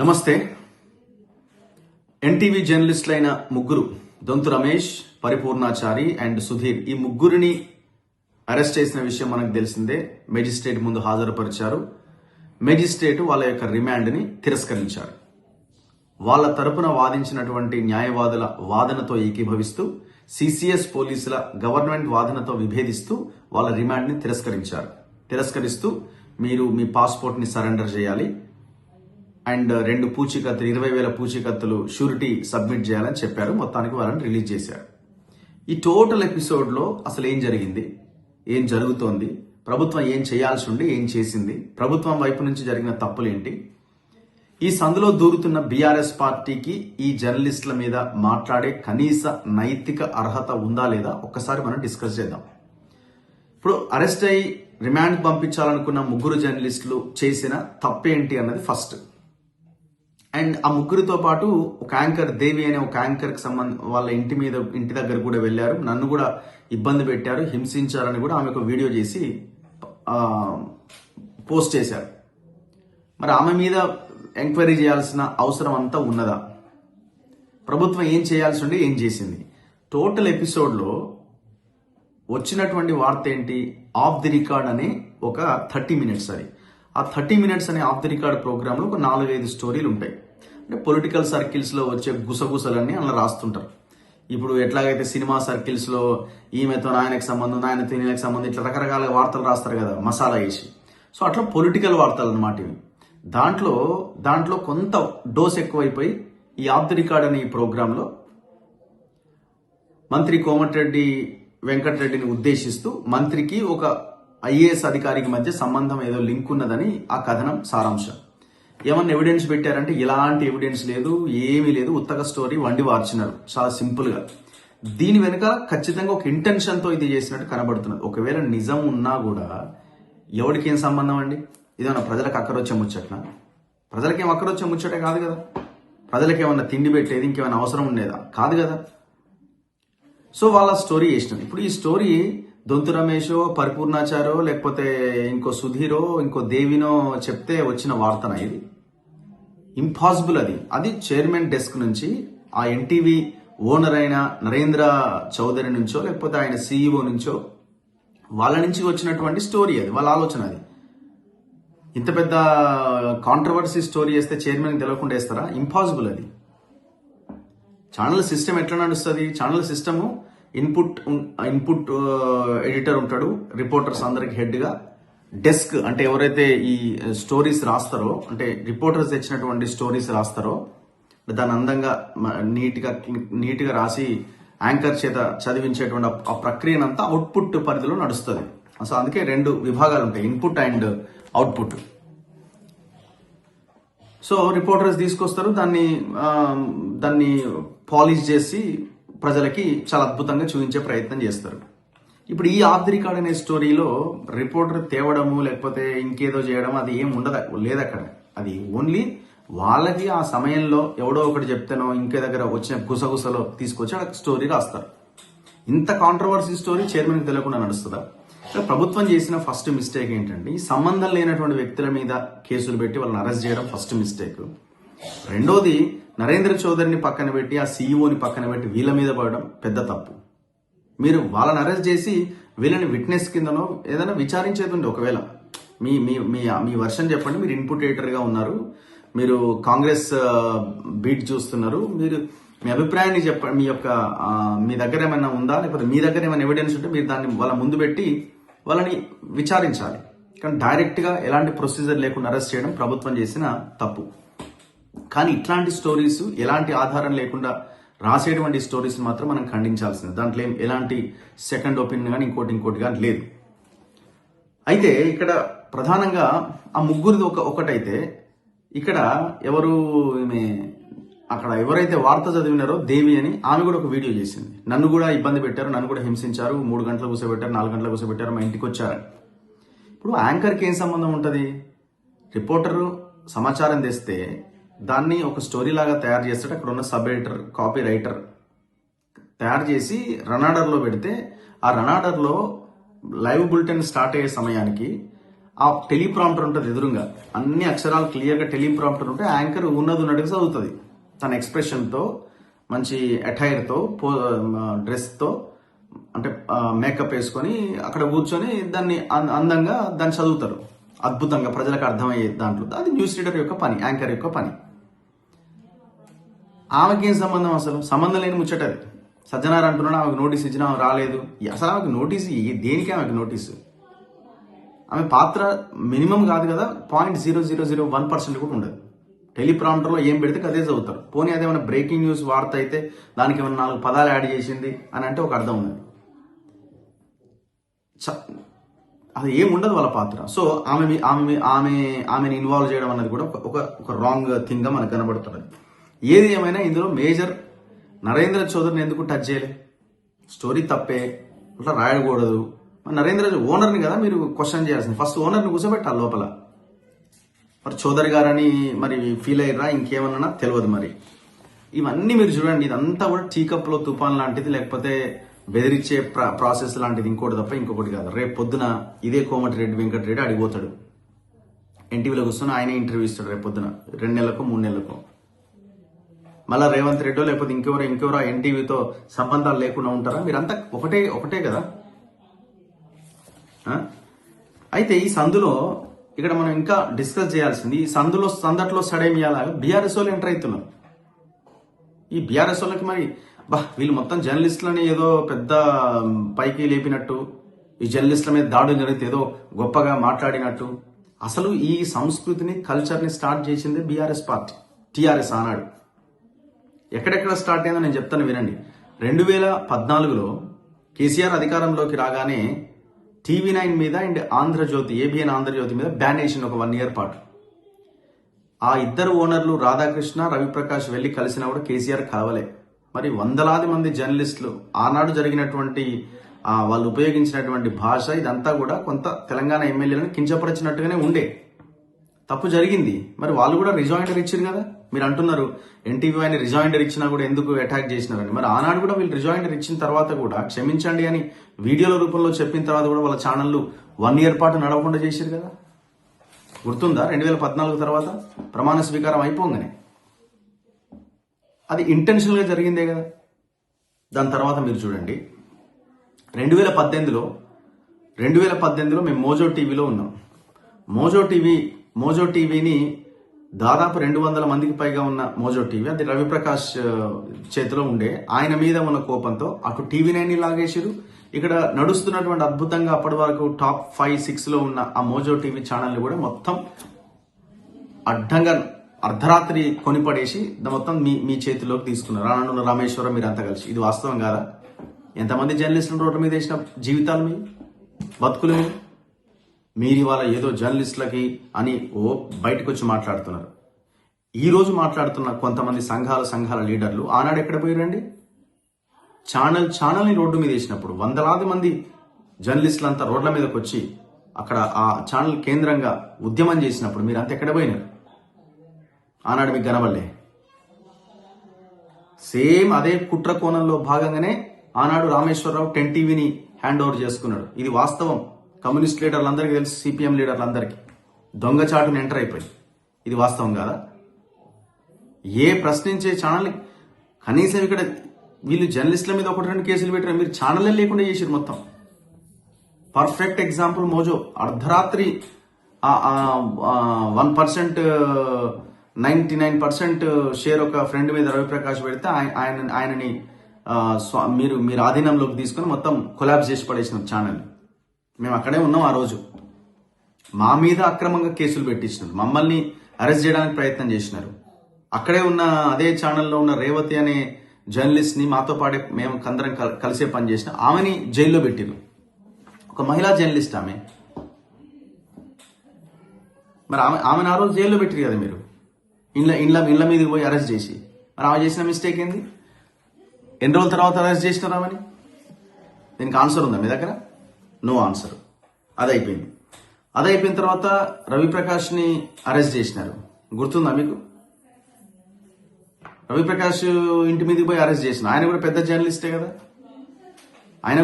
నమస్తే. ఎన్టీవీ జర్నలిస్టులైన ముగ్గురు దొంతు రమేష్, పరిపూర్ణాచారి అండ్ సుధీర్, ఈ ముగ్గురిని అరెస్ట్ చేసిన విషయం మనకు తెలిసిందే. మెజిస్ట్రేట్ ముందు హాజరుపరిచారు. మెజిస్ట్రేట్ వాళ్ళ యొక్క రిమాండ్ని తిరస్కరించారు. వాళ్ళ తరపున వాదించినటువంటి న్యాయవాదుల వాదనతో ఏకీభవిస్తూ సిసిఎస్ పోలీసుల గవర్నమెంట్ వాదనతో విభేదిస్తూ వాళ్ళ రిమాండ్ని తిరస్కరిస్తూ మీరు మీ పాస్పోర్ట్ని సరెండర్ చేయాలి అండ్ 2 పూచీకత్తులు 20,000 పూచీకత్తులు షూరిటీ సబ్మిట్ చేయాలని చెప్పారు. మొత్తానికి వాళ్ళని రిలీజ్ చేశారు. ఈ టోటల్ ఎపిసోడ్లో అసలు ఏం జరిగింది, ఏం జరుగుతోంది, ప్రభుత్వం ఏం చేయాల్సి ఉండి ఏం చేసింది, ప్రభుత్వం వైపు నుంచి జరిగిన తప్పులేంటి, ఈ సందులో దూరుతున్న బీఆర్ఎస్ పార్టీకి ఈ జర్నలిస్టుల మీద మాట్లాడే కనీస నైతిక అర్హత ఉందా లేదా ఒక్కసారి మనం డిస్కస్ చేద్దాం. ఇప్పుడు అరెస్ట్ అయ్యి రిమాండ్ పంపించాలనుకున్న ముగ్గురు జర్నలిస్టులు చేసిన తప్పేంటి అన్నది ఫస్ట్. అండ్ ఆ ముగ్గురితో పాటు ఒక యాంకర్ దేవి అనే ఒక యాంకర్కి వాళ్ళ ఇంటి దగ్గర కూడా వెళ్ళారు. నన్ను కూడా ఇబ్బంది పెట్టారు, హింసించారని కూడా ఆమె ఒక వీడియో చేసి పోస్ట్ చేశారు. మరి ఆమె మీద ఎంక్వైరీ చేయాల్సిన అవసరం అంతా ఉన్నదా? ప్రభుత్వం ఏం చేయాల్సి ఉండి ఏం చేసింది? టోటల్ ఎపిసోడ్లో వచ్చినటువంటి వార్త ఏంటి? ఆఫ్ ది రికార్డ్ అనే ఒక 30 మినిట్స్. అది ఆ 30 మినిట్స్ అనే ఆఫ్ ది రికార్డ్ ప్రోగ్రాంలో ఒక 4-5 స్టోరీలు ఉంటాయి. అంటే పొలిటికల్ సర్కిల్స్లో వచ్చే గుసగుసలన్నీ అలా రాస్తుంటారు. ఇప్పుడు ఎట్లాగైతే సినిమా సర్కిల్స్లో ఈమెతో ఆయనకు సంబంధం, ఆయనతో ఈయనకు సంబంధం, ఇట్లా రకరకాల వార్తలు రాస్తారు కదా మసాలా వేసి. సో అట్లా పొలిటికల్ వార్తలు అన్నమాట ఇవి. దాంట్లో కొంత డోస్ ఎక్కువైపోయి ఈ ఆఫ్ ది రికార్డ్ అనే ఈ ప్రోగ్రాంలో మంత్రి కోమటిరెడ్డి వెంకటరెడ్డిని ఉద్దేశిస్తూ మంత్రికి ఒక ఐఏఎస్ అధికారికి మధ్య సంబంధం ఏదో లింక్ ఉన్నదని ఆ కథనం సారాంశం. ఏమన్నా ఎవిడెన్స్ పెట్టారంటే ఎలాంటి ఎవిడెన్స్ లేదు, ఏమీ లేదు, ఉత్తగా స్టోరీ వండి వార్చినారు చాలా సింపుల్గా. దీని వెనుక ఖచ్చితంగా ఒక ఇంటెన్షన్తో ఇది చేసినట్టు కనబడుతున్నది. ఒకవేళ నిజం ఉన్నా కూడా ఎవరికి ఏం సంబంధం అండి? ఇదేమన్నా ప్రజలకు అక్కరొచ్చే ముచ్చట్నా? ప్రజలకేం అక్కరొచ్చే ముచ్చటే కాదు కదా. ప్రజలకేమన్నా తిండి పెట్టేది ఇంకేమైనా అవసరం ఉండేదా? కాదు కదా. సో వాళ్ళ స్టోరీ చేసినారు. ఇప్పుడు ఈ స్టోరీ దొంతు రమేషో, పరిపూర్ణాచారో, లేకపోతే ఇంకో సుధీరో, ఇంకో దేవినో చెప్తే వచ్చిన వార్తన ఇది? ఇంపాసిబుల్. అది చైర్మన్ డెస్క్ నుంచి, ఆ ఎన్టీవీ ఓనర్ అయిన నరేంద్ర చౌదరి నుంచో లేకపోతే ఆయన సీఈఓ నుంచో వాళ్ళ నుంచి వచ్చినటువంటి స్టోరీ. అది వాళ్ళ ఆలోచన. అది ఇంత పెద్ద కాంట్రవర్సీ స్టోరీ చేస్తే చైర్మన్ తెలియకుండా వేస్తారా? ఇంపాసిబుల్. అది ఛానల్ సిస్టమ్ ఎట్లా నడుస్తుంది? ఛానల్ సిస్టము ఇన్పుట్ ఎడిటర్ ఉంటాడు, రిపోర్టర్స్ అందరికి హెడ్గా, డెస్క్ అంటే ఎవరైతే ఈ స్టోరీస్ రాస్తారో, అంటే రిపోర్టర్స్ తెచ్చినటువంటి స్టోరీస్ రాస్తారో దాన్ని అందంగా నీట్గా రాసి యాంకర్ చేత చదివించేటువంటి ఆ ప్రక్రియనంతా అవుట్పుట్ పరిధిలో నడుస్తుంది. సో అందుకే 2 విభాగాలు ఉంటాయి, input and output. So reporters తీసుకొస్తారు, దాన్ని పాలిష్ చేసి ప్రజలకి చాలా అద్భుతంగా చూపించే ప్రయత్నం చేస్తారు. ఇప్పుడు ఈ ఆఫ్ ది రికార్డ్ అనే స్టోరీలో రిపోర్టర్ తేవడము లేకపోతే ఇంకేదో చేయడం అది ఏం లేదు అక్కడ. అది ఓన్లీ వాళ్ళకి ఆ సమయంలో ఎవడో ఒకటి చెప్తేనో ఇంకే దగ్గర వచ్చిన గుసగుసలో తీసుకొచ్చి అక్కడ స్టోరీ రాస్తారు. ఇంత కాంట్రవర్సీ స్టోరీ చైర్మన్కి తెలియకుండా నడుస్తుందా? ప్రభుత్వం చేసిన ఫస్ట్ మిస్టేక్ ఏంటంటే ఈ సంబంధం లేనటువంటి వ్యక్తుల మీద కేసులు పెట్టి వాళ్ళని అరెస్ట్ చేయడం ఫస్ట్ మిస్టేక్. రెండోది, నరేంద్ర చౌదరిని పక్కన పెట్టి ఆ సీఈఓని పక్కన పెట్టి వీళ్ళ మీద పడడం పెద్ద తప్పు. మీరు వాళ్ళని అరెస్ట్ చేసి వీళ్ళని విట్నెస్ కిందనో ఏదైనా విచారించేది ఉండే. ఒకవేళ మీ వర్షన్ చెప్పండి, మీరు ఇన్పుట్ ఎడిటర్గా ఉన్నారు, మీరు కాంగ్రెస్ బీట్ చూస్తున్నారు, మీరు మీ అభిప్రాయాన్ని చెప్పండి, మీ దగ్గర ఏమైనా ఉందా, లేకపోతే మీ దగ్గర ఏమైనా ఎవిడెన్స్ ఉంటే మీరు దాన్ని వాళ్ళ ముందు పెట్టి వాళ్ళని విచారించాలి. కానీ డైరెక్ట్గా ఎలాంటి ప్రొసీజర్ లేకుండా అరెస్ట్ చేయడం ప్రభుత్వం చేసిన తప్పు. కానీ ఇట్లాంటి స్టోరీస్ ఎలాంటి ఆధారం లేకుండా రాసేటువంటి స్టోరీస్ మాత్రం మనం ఖండించాల్సింది. దాంట్లో ఎలాంటి సెకండ్ ఒపీనియన్ కానీ ఇంకోటి కానీ లేదు. అయితే ఇక్కడ ప్రధానంగా ఆ ముగ్గురిది ఒకటైతే ఇక్కడ అక్కడ ఎవరైతే వార్త చదివినారో దేవి అని ఆమె కూడా ఒక వీడియో చేసింది. నన్ను కూడా ఇబ్బంది పెట్టారు, నన్ను కూడా హింసించారు, 3 గంటలు కూర్చోబెట్టారు, 4 గంటలు కూర్చోబెట్టారు, మా ఇంటికి వచ్చారని. ఇప్పుడు యాంకర్కి ఏం సంబంధం ఉంటుంది? రిపోర్టరు సమాచారం తెస్తే దాన్ని ఒక స్టోరీ లాగా తయారు చేస్తాడు. అక్కడ ఉన్న సబ్ ఎడిటర్, కాపీ రైటర్ తయారు చేసి రన్ ఆర్డర్లో పెడితే ఆ రన్ ఆర్డర్లో లైవ్ బులెటిన్ స్టార్ట్ అయ్యే సమయానికి ఆ టెలిప్రాంప్టర్ ఉంటుంది ఎదురుగా, అన్ని అక్షరాలు క్లియర్గా టెలిప్రాంప్టర్ ఉంటే యాంకర్ ఉన్నట్టుగా చదువుతుంది. తన ఎక్స్ప్రెషన్తో, మంచి అటైర్తో, డ్రెస్తో, అంటే మేకప్ వేసుకొని అక్కడ కూర్చొని దాన్ని అందంగా దాన్ని చదువుతారు అద్భుతంగా, ప్రజలకు అర్థమయ్యే దాంట్లో. అది న్యూస్ రీడర్ యొక్క పని, యాంకర్ యొక్క పని. ఆమెకి ఏం సంబంధం? అసలు సంబంధం లేని ముచ్చటది. సజ్జనార్ అంటున్నాడు ఆమెకు నోటీస్ ఇచ్చినా ఆమె రాలేదు. అసలు ఆమెకు నోటీస్ దేనికి? ఆమెకు నోటీసు ఆమె పాత్ర మినిమం కాదు కదా, 0.0001% కూడా ఉండదు. టెలిప్రాంప్టర్లో ఏం పెడితే అదే చదువుతారు. పోనీ అదేమైనా బ్రేకింగ్ న్యూస్ వార్త అయితే దానికి ఏమైనా 4 పదాలు యాడ్ చేసింది అని అంటే ఒక అర్థం ఉంది. అది ఏం ఉండదు వాళ్ళ పాత్ర. సో ఆమెని ఇన్వాల్వ్ చేయడం అన్నది కూడా ఒక రాంగ్ థింగ్గా మనకు కనబడుతుంది. ఏది ఏమైనా ఇందులో మేజర్ నరేంద్ర చౌదరిని ఎందుకు టచ్ చేయలే? స్టోరీ తప్పే, అట్లా రాయకూడదు. నరేంద్ర ఓనర్ని కదా మీరు క్వశ్చన్ చేయాల్సింది. ఫస్ట్ ఓనర్ని కూర్చోబెట్టాలి లోపల. మరి చౌదరి గారని మరి ఫీల్ అయ్యారా ఇంకేమన్నా తెలియదు. మరి ఇవన్నీ మీరు చూడండి, ఇదంతా కూడా టీ కప్లో తుఫాన్ లాంటిది, లేకపోతే బెదిరించే ప్రాసెస్ లాంటిది, ఇంకోటి తప్ప ఇంకొకటి కాదు. రేపు పొద్దున ఇదే కోమటిరెడ్డి వెంకటరెడ్డి అడిగిపోతాడు, ఎన్టీవీలో కూర్చొని ఆయనే ఇంటర్వ్యూ ఇస్తాడు రేపు పొద్దున, 2 నెలలకు 3 నెలలకు. మళ్ళా రేవంత్ రెడ్డో లేకపోతే ఇంకెవరో ఎన్టీవీతో సంబంధాలు లేకుండా ఉంటారా? మీరంతా ఒకటే కదా. అయితే ఈ సందులో ఇక్కడ మనం ఇంకా డిస్కస్ చేయాల్సింది, ఈ సందట్లో సడేమియాలాగా బీఆర్ఎస్ వాళ్ళు ఎంటర్ అవుతున్నారు. ఈ బీఆర్ఎస్ వాళ్ళకి మరి వీళ్ళు మొత్తం జర్నలిస్టులని ఏదో పెద్ద పైకి లేపినట్టు, ఈ జర్నలిస్టుల మీద దాడులు జరిగితే ఏదో గొప్పగా మాట్లాడినట్టు. అసలు ఈ సంస్కృతిని, కల్చర్ని స్టార్ట్ చేసింది బీఆర్ఎస్ పార్టీ, టీఆర్ఎస్ ఆనాడు. ఎక్కడెక్కడ స్టార్ట్ అయిందో నేను చెప్తాను వినండి. 2014లో కేసీఆర్ అధికారంలోకి రాగానే TV9 మీద అండ్ ఆంధ్రజ్యోతి, ఏబిఎన్ ఆంధ్రజ్యోతి మీద బ్యాన్ వేసింది ఒక 1 ఇయర్ పాటు. ఆ ఇద్దరు ఓనర్లు రాధాకృష్ణ, రవిప్రకాష్ వెళ్ళి కలిసినా కూడా కేసీఆర్ కావలే. మరి వందలాది మంది జర్నలిస్టులు ఆనాడు జరిగినటువంటి వాళ్ళు ఉపయోగించినటువంటి భాష ఇదంతా కూడా కొంత తెలంగాణ ఎమ్మెల్యేలను కించపరిచినట్టుగానే ఉండే. తప్పు జరిగింది. మరి వాళ్ళు కూడా రిజాయిండర్ ఇచ్చారు కదా. మీరు అంటున్నారు ఎన్టీవీ అని రిజాయిండర్ ఇచ్చినా కూడా ఎందుకు అటాక్ చేసినారని. మరి ఆనాడు కూడా వీళ్ళు రిజాయిండర్ ఇచ్చిన తర్వాత కూడా క్షమించండి అని వీడియోల రూపంలో చెప్పిన తర్వాత కూడా వాళ్ళ ఛానళ్ళు 1 ఇయర్ పాటు నడవకుండా చేశారు కదా. గుర్తుందా? 2014 తర్వాత ప్రమాణ స్వీకారం అయిపోగానే అది ఇంటెన్షనల్గా జరిగిందే కదా. దాని తర్వాత మీరు చూడండి, 2018లో మేము మోజో టీవీలో ఉన్నాం. మోజో టీవీని దాదాపు 200 మందికి పైగా ఉన్న మోజో టీవీ, అది రవిప్రకాష్ చేతిలో ఉండే. ఆయన మీద ఉన్న కోపంతో అటు TV9 లాగేసారు. ఇక్కడ నడుస్తున్నటువంటి అద్భుతంగా అప్పటి వరకు టాప్ 5-6లో ఉన్న ఆ మోజో టీవీ ఛానల్ కూడా మొత్తం అడ్డంగా అర్ధరాత్రి కొనిపడేసి మొత్తం మీ చేతిలోకి తీసుకున్నారు. రానున్న రామేశ్వరం మీరంతా కలిసి. ఇది వాస్తవం కాదా? ఎంతమంది జర్నలిస్టులు రోడ్డు మీద వేసిన జీవితాలు మీ బతుకులు మీరు ఇవాళ ఏదో జర్నలిస్టులకి అని బయటకు వచ్చి మాట్లాడుతున్నారు. ఈ రోజు మాట్లాడుతున్న కొంతమంది సంఘాల లీడర్లు ఆనాడు ఎక్కడ పోయారండి? ఛానల్ని రోడ్డు మీద వేసినప్పుడు వందలాది మంది జర్నలిస్టులంతా రోడ్ల మీదకి వచ్చి అక్కడ ఆ ఛానల్ కేంద్రంగా ఉద్యమం చేసినప్పుడు మీరు అంతా ఎక్కడ పోయినారు? ఆనాడు మీకు కనబడలే. సేమ్ అదే కుట్ర కోణంలో భాగంగానే ఆనాడు రామేశ్వరరావు 10 టీవీని హ్యాండ్ ఓవర్ చేసుకున్నాడు. ఇది వాస్తవం. కమ్యూనిస్ట్ లీడర్లందరికీ తెలుసు, సిపిఎం లీడర్లందరికీ. దొంగచాటును ఎంటర్ అయిపోయి. ఇది వాస్తవం కాదా? ఏ ప్రశ్నించే ఛానల్ కనీసం ఇక్కడ వీళ్ళు జర్నలిస్టుల మీద 1-2 కేసులు పెట్టారు. మీరు ఛానల్లే లేకుండా చేసారు మొత్తం. Perfect example Mojo. అర్ధరాత్రి 1%, 99% షేర్ ఒక ఫ్రెండ్ మీద రవిప్రకాష్ పెడితే ఆయనని మీరు ఆధీనంలోకి తీసుకొని మొత్తం కొలాబ్స్ చేసి పడేసిన ఛానల్. మేము అక్కడే ఉన్నాం ఆ రోజు. మా మీద అక్రమంగా కేసులు పెట్టించినారు, మమ్మల్ని అరెస్ట్ చేయడానికి ప్రయత్నం చేసినారు. అక్కడే ఉన్న అదే ఛానల్లో ఉన్న రేవతి అనే జర్నలిస్ట్ని మాతో పాటే మేము అందరం కలిసే పని చేసిన ఆమెని జైల్లో పెట్టిరు. ఒక మహిళా జర్నలిస్ట్ ఆమె. మరి ఆమెను ఆ రోజు జైల్లో పెట్టిరు కదా మీరు, ఇండ్ల మీదకి పోయి అరెస్ట్ చేసి. మరి ఆమె చేసిన మిస్టేక్ ఏంది? ఎన్ని రోజుల తర్వాత అరెస్ట్ చేసినారు ఆమెని? దీనికి ఆన్సర్ ఉందా మీ దగ్గర? No answer. అది అయిపోయిన తర్వాత రవిప్రకాష్ని అరెస్ట్ చేసినారు. గుర్తుందా మీకు? రవిప్రకాష్ ఇంటి మీదకి పోయి అరెస్ట్ చేసిన ఆయన కూడా పెద్ద జర్నలిస్టే కదా. ఆయన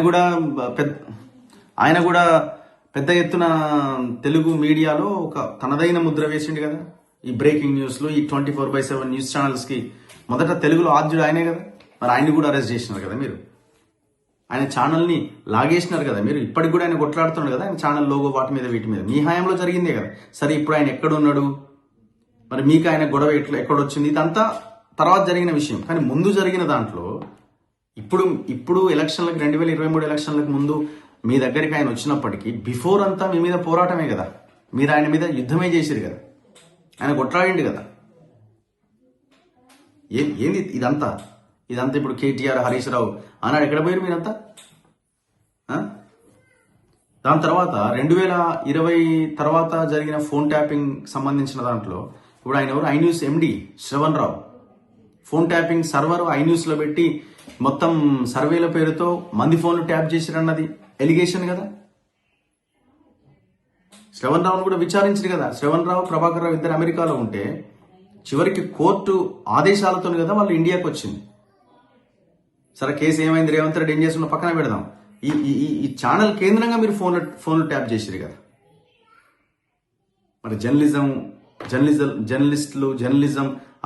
కూడా పెద్ద ఎత్తున తెలుగు మీడియాలో ఒక తనదైన ముద్ర వేసిండు కదా. ఈ బ్రేకింగ్ న్యూస్లు, ఈ 24/7 న్యూస్ ఛానల్స్కి మొదట తెలుగులో ఆద్యుడు ఆయనే కదా. మరి ఆయన్ని కూడా అరెస్ట్ చేసినారు కదా మీరు. ఆయన ఛానల్ని లాగేసినారు కదా మీరు. ఇప్పటికి కూడా ఆయన కొట్లాడుతున్నాడు కదా ఆయన ఛానల్ లోగో వాటి మీద వీటి మీద. మీ హయాంలో జరిగిందే కదా. సరే ఇప్పుడు ఆయన ఎక్కడున్నాడు, మరి మీకు ఆయన గొడవ ఎక్కడొచ్చింది, ఇదంతా తర్వాత జరిగిన విషయం. కానీ ముందు జరిగిన దాంట్లో ఇప్పుడు ఎలక్షన్లకు 2023 ఎలక్షన్లకు ముందు మీ దగ్గరికి ఆయన వచ్చినప్పటికీ బిఫోర్ అంతా మీ మీద పోరాటమే కదా. మీరు ఆయన మీద యుద్ధమే చేసిరు కదా. ఆయన కొట్లాడిండు కదా. ఏంది ఇదంతా ఇప్పుడు కేటీఆర్, హరీష్ రావు ఆనాడు ఎక్కడ పోయారు మీరంతా? దాని తర్వాత 2020 తర్వాత జరిగిన ఫోన్ ట్యాపింగ్ సంబంధించిన దాంట్లో ఇప్పుడు ఆయన ఎవరు, ఐన్యూస్ ఎండి శ్రవణ్ రావు ఫోన్ ట్యాపింగ్ సర్వర్ ఐన్యూస్లో పెట్టి మొత్తం సర్వేల పేరుతో మంది ఫోన్లు ట్యాప్ చేసిరన్నది ఎలిగేషన్ కదా. శ్రవణ్ రావును కూడా విచారించారు కదా. శ్రవణ్ రావు, ప్రభాకర్ రావు ఇద్దరు అమెరికాలో ఉంటే చివరికి కోర్టు ఆదేశాలతో కదా వాళ్ళు ఇండియాకి వచ్చింది. సరే కేసు ఏమైంది, రేవంత్ రెడ్డి ఏం చేస్తున్న పక్కన పెడదాం. ఈ ఛానల్ కేంద్రంగా మీరు ఫోన్లు ట్యాప్ చేసిరు కదా. మరి జర్నలిజం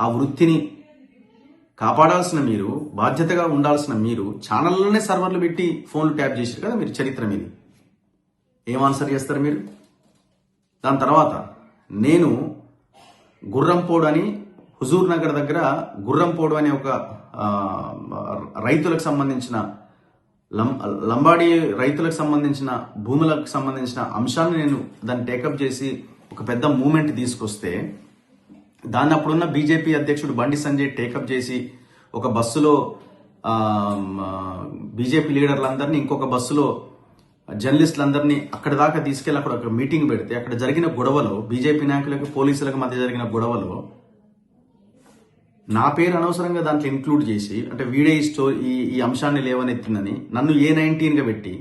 ఆ వృత్తిని కాపాడాల్సిన మీరు, బాధ్యతగా ఉండాల్సిన మీరు ఛానల్లోనే సర్వర్లు పెట్టి ఫోన్లు ట్యాప్ చేసారు కదా మీరు. చరిత్ర మీది ఏం ఆన్సర్ చేస్తారు మీరు? దాని తర్వాత నేను గుర్రంపోడు అని హుజూర్ నగర్ దగ్గర గుర్రంపోడు అనే ఒక రైతులకు సంబంధించిన లంబాడి రైతులకు సంబంధించిన భూములకు సంబంధించిన అంశాన్ని నేను దాన్ని టేకప్ చేసి ఒక పెద్ద మూమెంట్ తీసుకొస్తే దాన్ని అప్పుడున్న బీజేపీ అధ్యక్షుడు బండి సంజయ్ టేకప్ చేసి ఒక బస్సులో బీజేపీ లీడర్లందరినీ, ఇంకొక బస్సులో జర్నలిస్టులందరినీ అక్కడి దాకా తీసుకెళ్లి అక్కడ ఒక మీటింగ్ పెడితే అక్కడ జరిగిన గొడవలో, బీజేపీ నాయకులకు పోలీసులకు మధ్య జరిగిన గొడవలో నా పేరు అనవసరంగా దాంట్లో ఇంక్లూడ్ చేసి, అంటే వీడే ఈ అంశాన్ని లేవనెత్తిందని నన్ను A19గా పెట్టి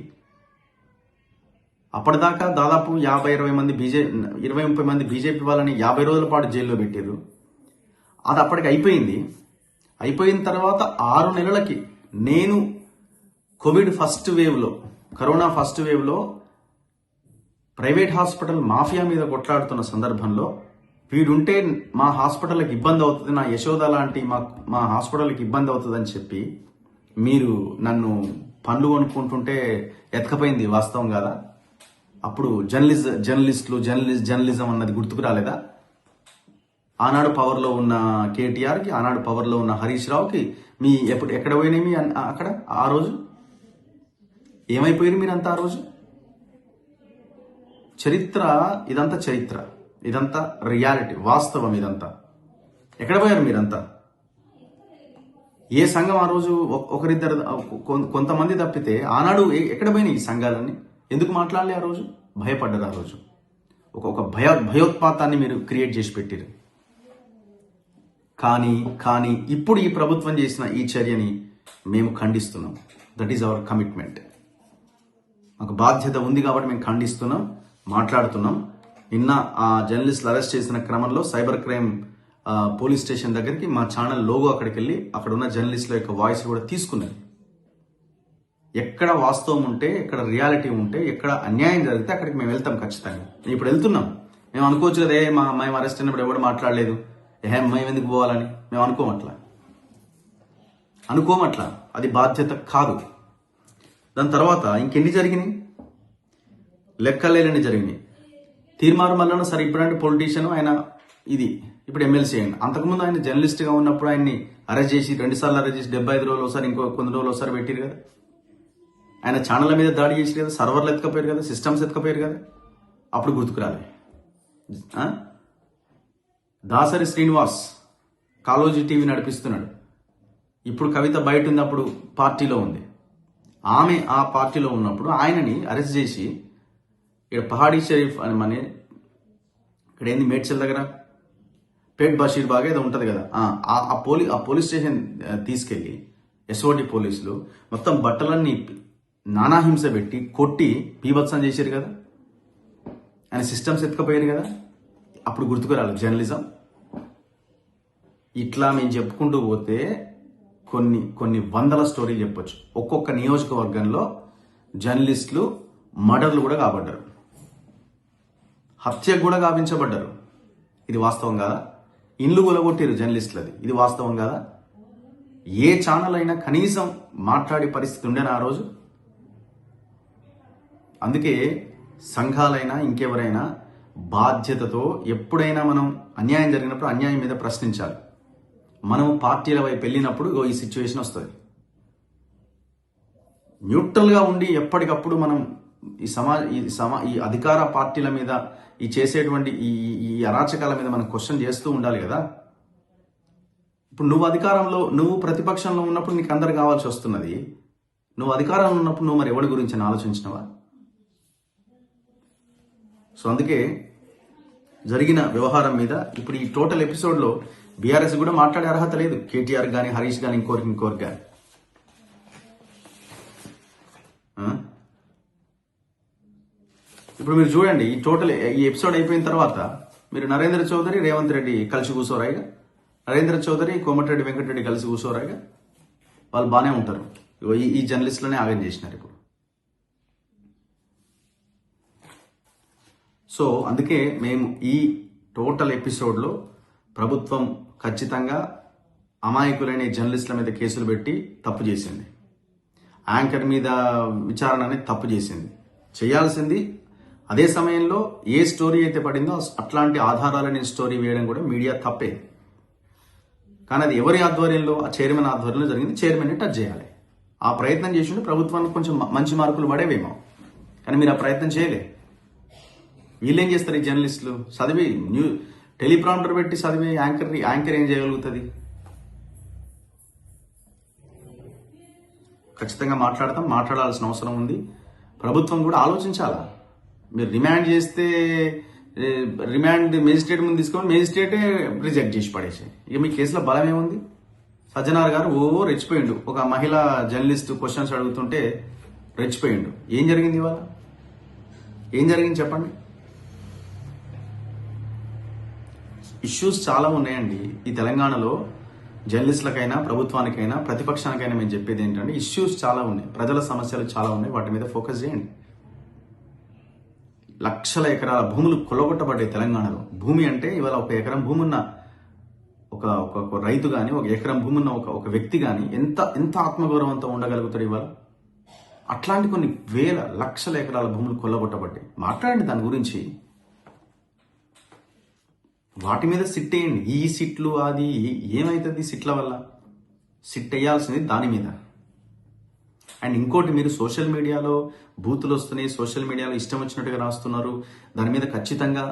అప్పటిదాకా దాదాపు 20-30 మంది బీజేపీ వాళ్ళని 50 రోజుల పాటు జైల్లో పెట్టారు. అది అప్పటికి అయిపోయింది. అయిపోయిన తర్వాత 6 నెలలకి నేను కరోనా ఫస్ట్ వేవ్లో ప్రైవేట్ హాస్పిటల్ మాఫియా మీద కొట్లాడుతున్న సందర్భంలో వీడుంటే మా హాస్పిటల్కి ఇబ్బంది అవుతుంది, నా యశోద లాంటి మా హాస్పిటల్కి ఇబ్బంది అవుతుంది అని చెప్పి మీరు నన్ను పనులు కొనుక్కుంటుంటే ఎతకపోయింది వాస్తవం కాదా? అప్పుడు జర్నలిజం అన్నది గుర్తుకు రాలేదా? ఆనాడు పవర్లో ఉన్న కేటీఆర్కి, ఆనాడు పవర్లో ఉన్న హరీష్ రావుకి ఎక్కడ పోయినాయి మీ అక్కడ? ఆ రోజు ఏమైపోయారు మీరంతా? ఆ రోజు ఇదంతా రియాలిటీ, వాస్తవం. ఇదంతా ఎక్కడ పోయారు మీరంతా? ఏ సంఘం ఆ రోజు ఒకరిద్దరు కొంతమంది తప్పితే ఆనాడు ఎక్కడ పోయినాయి ఈ సంఘాలన్నీ? ఎందుకు మాట్లాడలే ఆ రోజు? భయపడ్డారు ఆ రోజు. ఒక భయోత్పాతాన్ని మీరు క్రియేట్ చేసి పెట్టారు. కానీ ఇప్పుడు ఈ ప్రభుత్వం చేసిన ఈ చర్యని మేము ఖండిస్తున్నాం. That is our commitment. మాకు బాధ్యత ఉంది కాబట్టి మేము ఖండిస్తున్నాం, మాట్లాడుతున్నాం. నిన్న ఆ జర్నలిస్టులు అరెస్ట్ చేసిన క్రమంలో సైబర్ క్రైమ్ పోలీస్ స్టేషన్ దగ్గరికి మా ఛానల్ లోగో అక్కడికి వెళ్ళి అక్కడ ఉన్న జర్నలిస్టుల యొక్క వాయిస్ కూడా తీసుకున్నది. ఎక్కడ వాస్తవం ఉంటే, ఎక్కడ రియాలిటీ ఉంటే, ఎక్కడ అన్యాయం జరిగితే అక్కడికి మేము వెళ్తాం ఖచ్చితంగా. ఇప్పుడు వెళ్తున్నాం. మేము అనుకోవచ్చు కదా, మేము అరెస్ట్ అయినప్పుడు ఎవరు మాట్లాడలేదు, మేము ఎందుకు పోవాలని మేము అనుకోమట్లా. అది బాధ్యత కాదు. దాని తర్వాత ఇంకెన్ని జరిగినాయి? లెక్కలేని జరిగినాయి. తీర్మారు మల్లన్న సరే ఇప్పుడంటే పొలిటీషియన్ ఆయన, ఇప్పుడు ఎమ్మెల్సీ అయ్యండి. అంతకుముందు ఆయన జర్నలిస్ట్గా ఉన్నప్పుడు ఆయన్ని అరెస్ట్ చేసి 2 సార్లు అరెస్ట్ చేసి 75 రోజులు ఒకసారి, ఇంకో కొన్ని రోజులు ఒకసారి పెట్టారు కదా. ఆయన ఛానళ్ళ మీద దాడి చేసి కదా, సర్వర్లు ఎత్తుకపోయారు కదా, సిస్టమ్స్ ఎత్తుకపోయారు కదా. అప్పుడు గుర్తుకు రాలే. దాసరి శ్రీనివాస్ కాలోజీ టీవీ నడిపిస్తున్నాడు. ఇప్పుడు కవిత బయట ఉంది, అప్పుడు పార్టీలో ఉంది. ఆమె ఆ పార్టీలో ఉన్నప్పుడు ఆయనని అరెస్ట్ చేసి ఇక్కడ పహాడీ షరీఫ్ అని ఇక్కడ ఏంది మేడ్చల్ దగ్గర పేట్ బషీర్ బాగా ఏదో ఉంటుంది కదా, ఆ పోలీస్ స్టేషన్ తీసుకెళ్లి ఎస్ఓటి పోలీసులు మొత్తం బట్టలన్నీ నానాహింస పెట్టి కొట్టి బీభత్సం చేశారు కదా. ఆయన సిస్టమ్స్ ఎత్తుకపోయారు కదా. అప్పుడు గుర్తుకు రాలేదు జర్నలిజం. ఇట్లా మేము చెప్పుకుంటూ పోతే కొన్ని వందల స్టోరీలు చెప్పొచ్చు. ఒక్కొక్క నియోజకవర్గంలో జర్నలిస్టులు మర్డర్లు కూడా కాబడ్డారు. హత్యకు కూడా గావించబడ్డారు. ఇది వాస్తవం కాదా? ఇండ్లు కొలగొట్టారు జర్నలిస్టులది. ఇది వాస్తవం కాదా? ఏ ఛానల్ అయినా కనీసం మాట్లాడే పరిస్థితి ఉండేనా ఆ రోజు? అందుకే సంఘాలైనా ఇంకెవరైనా బాధ్యతతో ఎప్పుడైనా మనం అన్యాయం జరిగినప్పుడు అన్యాయం మీద ప్రశ్నించాలి. మనం పార్టీల వైపు వెళ్ళినప్పుడు ఈ సిచ్యువేషన్ వస్తుంది. న్యూట్రల్గా ఉండి ఎప్పటికప్పుడు మనం ఈ అధికార పార్టీల మీద ఈ చేసేటువంటి ఈ అరాచకాల మీద మనం క్వశ్చన్ చేస్తూ ఉండాలి కదా. ఇప్పుడు నువ్వు ప్రతిపక్షంలో ఉన్నప్పుడు నీకు అందరు కావాల్సి వస్తున్నది. నువ్వు అధికారంలో ఉన్నప్పుడు నువ్వు మరి ఎవరి గురించి ఆలోచించినవా? సో అందుకే జరిగిన వ్యవహారం మీద ఇప్పుడు ఈ టోటల్ ఎపిసోడ్లో బీఆర్ఎస్ కూడా మాట్లాడే అర్హత లేదు. కేటీఆర్ కానీ, హరీష్ కానీ, ఇంకోరికి కానీ. ఇప్పుడు మీరు చూడండి, ఈ ఎపిసోడ్ అయిపోయిన తర్వాత మీరు నరేంద్ర చౌదరి, రేవంత్ రెడ్డి కలిసి కూర్చోరాయిగా. నరేంద్ర చౌదరి, కోమటిరెడ్డి వెంకటరెడ్డి కలిసి కూర్చోరాయిగా. వాళ్ళు బాగానే ఉంటారు. ఈ జర్నలిస్టులనే ఆగం చేసినారు ఇప్పుడు. సో అందుకే మేము ఈ టోటల్ ఎపిసోడ్లో ప్రభుత్వం ఖచ్చితంగా అమాయకులైన జర్నలిస్టుల మీద కేసులు పెట్టి తప్పు చేసింది. యాంకర్ మీద విచారణ అనేది తప్పు చేసింది. చేయాల్సింది అదే సమయంలో ఏ స్టోరీ అయితే పడిందో అట్లాంటి ఆధారాలని స్టోరీ వేయడం కూడా మీడియా తప్పే. కానీ అది ఎవరి ఆధ్వర్యంలో? ఆ చైర్మన్ ఆధ్వర్యంలో జరిగింది. చైర్మన్ని టచ్ చేయాలి. ఆ ప్రయత్నం చేసిండు. ప్రభుత్వానికి కొంచెం మంచి మార్కులు పడేవేమో, కానీ మీరు ఆ ప్రయత్నం చేయలే. వీళ్ళేం చేస్తారు? ఈ జర్నలిస్టులు చదివి టెలిప్రాంప్టర్ పెట్టి చదివి యాంకర్ ఏం చేయగలుగుతుంది? ఖచ్చితంగా మాట్లాడాల్సిన అవసరం ఉంది. ప్రభుత్వం కూడా ఆలోచించాలా. మీరు రిమాండ్ చేస్తే మేజిస్ట్రేట్ ముందు తీసుకొని మేజిస్ట్రేటే రిజెక్ట్ చేసి పడేసి, ఇక మీ కేసులో బలం ఏముంది? సజ్జనార్ గారు రెచ్చిపోయిండు. ఒక మహిళా జర్నలిస్ట్ క్వశ్చన్స్ అడుగుతుంటే రెచ్చిపోయిండు. ఏం జరిగింది ఇవాళ? ఏం జరిగింది చెప్పండి. ఇష్యూస్ చాలా ఉన్నాయండి ఈ తెలంగాణలో. జర్నలిస్టులకైనా, ప్రభుత్వానికైనా, ప్రతిపక్షానికైనా మేము చెప్పేది ఏంటంటే ఇష్యూస్ చాలా ఉన్నాయి, ప్రజల సమస్యలు చాలా ఉన్నాయి. వాటి మీద ఫోకస్ చేయండి. లక్షల ఎకరాల భూములు కొల్లగొట్టబడ్డాయి తెలంగాణలో. భూమి అంటే ఇవాళ ఒక ఎకరం భూమి ఉన్న ఒక రైతు కానీ, ఒక ఎకరం భూమి ఉన్న ఒక వ్యక్తి కానీ ఎంత ఆత్మగౌరవంతో ఉండగలుగుతాడు ఇవాళ? అట్లాంటి కొన్ని వేల లక్షల ఎకరాల భూములు కొల్లగొట్టబడ్డాయి. మాట్లాడండి దాని గురించి. వాటి మీద సిట్ వేయండి. ఈ సిట్లు అది ఏమవుతుంది సిట్ల వల్ల? సిట్ వేయాల్సింది దాని మీద. అండ్ ఇంకోటి, మీరు సోషల్ మీడియాలో బూతులు వస్తున్నాయి, సోషల్ మీడియాలో ఇష్టం వచ్చినట్టుగా రాస్తున్నారు. దాని మీద ఖచ్చితంగా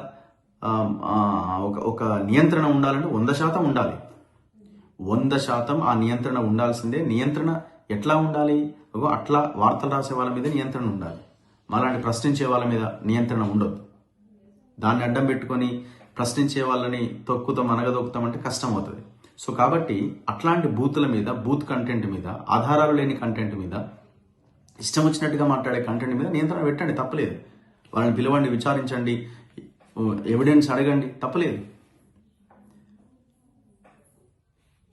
ఒక నియంత్రణ ఉండాలంటే 100% ఉండాలి. 100% ఆ నియంత్రణ ఉండాల్సిందే. నియంత్రణ ఎట్లా ఉండాలి? అట్లా వార్తలు రాసే వాళ్ళ మీద నియంత్రణ ఉండాలి. మాలాంటి ప్రశ్నించే వాళ్ళ మీద నియంత్రణ ఉండొద్దు. దాన్ని అడ్డం పెట్టుకొని ప్రశ్నించే వాళ్ళని అనగదొక్కుతామంటే కష్టం అవుతుంది. సో కాబట్టి అట్లాంటి బూతుల మీద, బూత్ కంటెంట్ మీద, ఆధారాలు లేని కంటెంట్ మీద, ఇష్టం వచ్చినట్టుగా మాట్లాడే కంటెంట్ మీద నియంత్రణ పెట్టండి, తప్పలేదు. వాళ్ళని పిలవండి, విచారించండి, ఎవిడెన్స్ అడగండి, తప్పలేదు.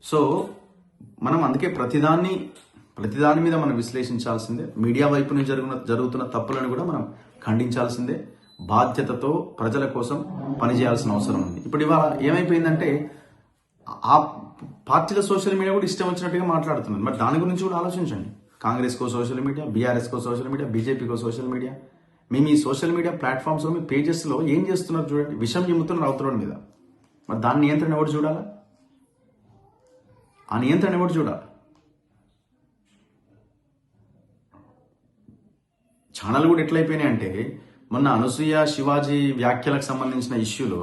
సో మనం అందుకే ప్రతిదాని మీద మనం విశ్లేషించాల్సిందే. మీడియా వైపు నుంచి జరుగుతున్న తప్పులను కూడా మనం ఖండించాల్సిందే. బాధ్యతతో ప్రజల కోసం పనిచేయాల్సిన అవసరం ఉంది. ఇప్పుడు ఇవాళ ఏమైపోయిందంటే ఆ పార్టీల సోషల్ మీడియా కూడా ఇష్టం వచ్చినట్టుగా మాట్లాడుతున్నారు. మరి దాని గురించి కూడా ఆలోచించండి. కాంగ్రెస్కో సోషల్ మీడియా, బీఆర్ఎస్కో సోషల్ మీడియా, బీజేపీకో సోషల్ మీడియా. మేము ఈ సోషల్ మీడియా ప్లాట్ఫామ్స్లో మీ పేజెస్లో ఏం చేస్తున్నారు చూడండి. విషం చిమ్ముతున్నారు అవతల మీద. మరి దాని నియంత్రణ ఎవరు చూడాలా? ఆ నియంత్రణ ఎవరు చూడాలి? ఛానల్ కూడా ఎట్లయిపోయినాయి అంటే, మొన్న అనసూయ శివాజీ వ్యాఖ్యలకు సంబంధించిన ఇష్యూలో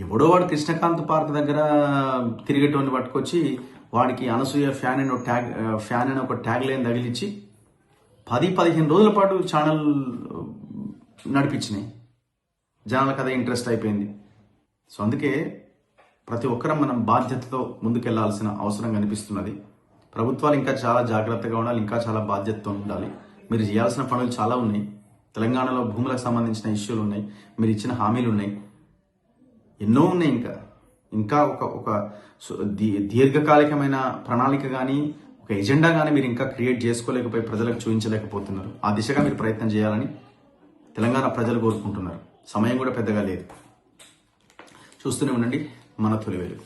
ఎవడో వాడు కృష్ణకాంత్ పార్క్ దగ్గర తిరిగేటోని పట్టుకొచ్చి వాడికి అనసూయ ఫ్యాన్ అని ఒక ట్యాగ్ లైన్ తగిలిచ్చి 10-15 రోజుల పాటు ఛానల్ నడిపించినాయి. జనాలకు అదే ఇంట్రెస్ట్ అయిపోయింది. సో అందుకే ప్రతి ఒక్కరం మనం బాధ్యతతో ముందుకెళ్లాల్సిన అవసరం కనిపిస్తున్నది. ప్రభుత్వాలు ఇంకా చాలా జాగ్రత్తగా ఉండాలి, ఇంకా చాలా బాధ్యతతో ఉండాలి. మీరు చేయాల్సిన పనులు చాలా ఉన్నాయి. తెలంగాణలో భూములకు సంబంధించిన ఇష్యూలు ఉన్నాయి, మీరు ఇచ్చిన హామీలు ఉన్నాయి, ఎన్నో ఉన్నాయి. ఇంకా ఒక దీర్ఘకాలికమైన ప్రణాళిక కానీ, ఒక ఎజెండా కానీ మీరు ఇంకా క్రియేట్ చేసుకోలేకపోయి ప్రజలకు చూపించలేకపోతున్నారు. ఆ దిశగా మీరు ప్రయత్నం చేయాలని తెలంగాణ ప్రజలు కోరుకుంటున్నారు. సమయం కూడా పెద్దగా లేదు. చూస్తూనే ఉండండి మన తొలి వెలుగు.